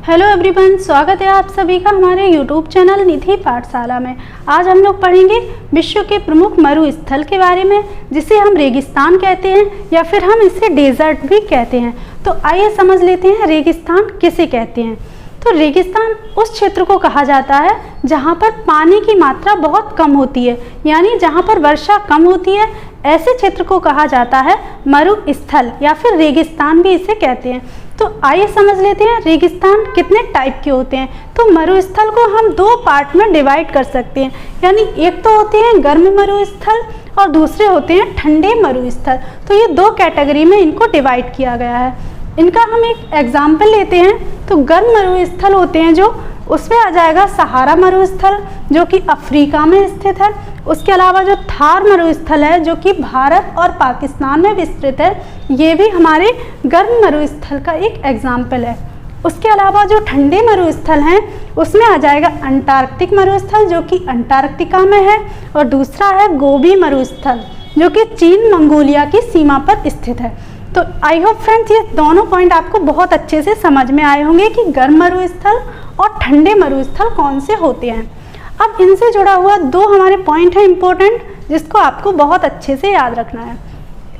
Hello everyone, स्वागत है आप सभी का हमारे यूट्यूब चैनल निधि पाठशाला में। आज हम लोग पढ़ेंगे विश्व के प्रमुख मरुस्थल के बारे में, जिसे हम रेगिस्तान कहते हैं या फिर हम इसे डेजर्ट भी कहते हैं। तो आइए समझ लेते हैं रेगिस्तान किसे कहते हैं। तो रेगिस्तान उस क्षेत्र को कहा जाता है जहाँ पर पानी की मात्रा बहुत कम होती है, यानी जहाँ पर वर्षा कम होती है, ऐसे क्षेत्र को कहा जाता है मरुस्थल या फिर रेगिस्तान भी इसे कहते हैं। तो आइए समझ लेते हैं रेगिस्तान कितने टाइप के होते हैं। तो मरुस्थल को हम दो पार्ट में डिवाइड कर सकते हैं, यानी एक तो होते हैं गर्म मरुस्थल और दूसरे होते हैं ठंडे मरुस्थल। तो ये दो कैटेगरी में इनको डिवाइड किया गया है। इनका हम एक एग्जाम्पल लेते हैं। तो गर्म मरुस्थल होते हैं जो, उसमें आ जाएगा सहारा मरुस्थल जो कि अफ्रीका में स्थित है। उसके अलावा जो थार मरुस्थल है जो कि भारत और पाकिस्तान में विस्तृत है, ये भी हमारे गर्म मरुस्थल का एक एग्जाम्पल है। उसके अलावा जो ठंडे मरुस्थल हैं उसमें आ जाएगा अंटार्कटिक मरुस्थल जो कि अंटार्कटिका में है, और दूसरा है गोबी मरुस्थल जो कि चीन मंगोलिया की सीमा पर स्थित है। तो आई होप फ्रेंड्स ये दोनों पॉइंट आपको बहुत अच्छे से समझ में आए होंगे कि गर्म मरुस्थल और ठंडे मरुस्थल कौन से होते हैं। अब इनसे जुड़ा हुआ दो हमारे पॉइंट है इम्पोर्टेंट, जिसको आपको बहुत अच्छे से याद रखना है।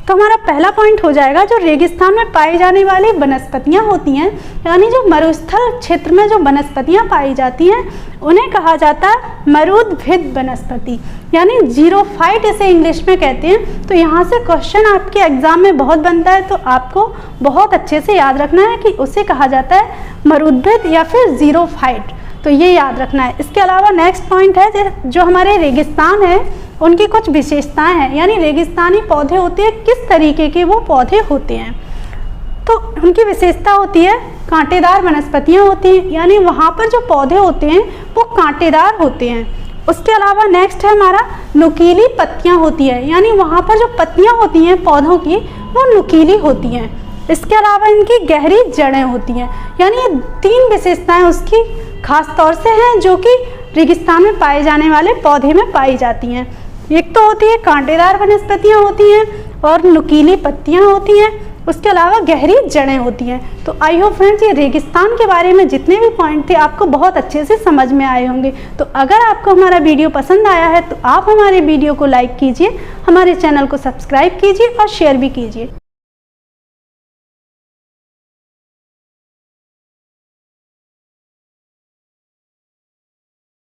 तो हमारा पहला पॉइंट हो जाएगा जो रेगिस्तान में पाई जाने वाली वनस्पतियां होती हैं, यानी जो मरुस्थल क्षेत्र में जो वनस्पतियां पाई जाती हैं उन्हें कहा जाता है मरुद्भिद वनस्पति, यानी जीरोफाइट इसे इंग्लिश में कहते हैं। तो यहाँ से क्वेश्चन आपके एग्जाम में बहुत बनता है, तो आपको बहुत अच्छे से याद रखना है कि उसे कहा जाता है मरुद्भिद या फिर जीरोफाइट। तो ये याद रखना है। इसके अलावा नेक्स्ट पॉइंट है जो हमारे रेगिस्तान है उनकी कुछ विशेषताएं हैं, यानी रेगिस्तानी पौधे होते हैं किस तरीके के वो पौधे होते हैं। तो उनकी विशेषता होती है कांटेदार वनस्पतियां होती हैं, यानी वहाँ पर जो पौधे होते हैं वो कांटेदार होते हैं। उसके अलावा नेक्स्ट है हमारा नुकीली पत्तियां होती है, यानी वहाँ पर जो पत्तियां होती हैं पौधों की वो नुकीली होती हैं। इसके अलावा इनकी गहरी जड़ें होती हैं, यानी ये तीन विशेषताएं उसकी खास तौर से हैं जो कि रेगिस्तान में पाए जाने वाले पौधे में पाई जाती हैं। एक तो होती है कांटेदार वनस्पतियां होती हैं और नुकीली पत्तियां होती हैं, उसके अलावा गहरी जड़ें होती हैं। तो आई होप फ्रेंड्स ये रेगिस्तान के बारे में जितने भी पॉइंट थे आपको बहुत अच्छे से समझ में आए होंगे। तो अगर आपको हमारा वीडियो पसंद आया है तो आप हमारे वीडियो को लाइक कीजिए, हमारे चैनल को सब्सक्राइब कीजिए और शेयर भी कीजिए।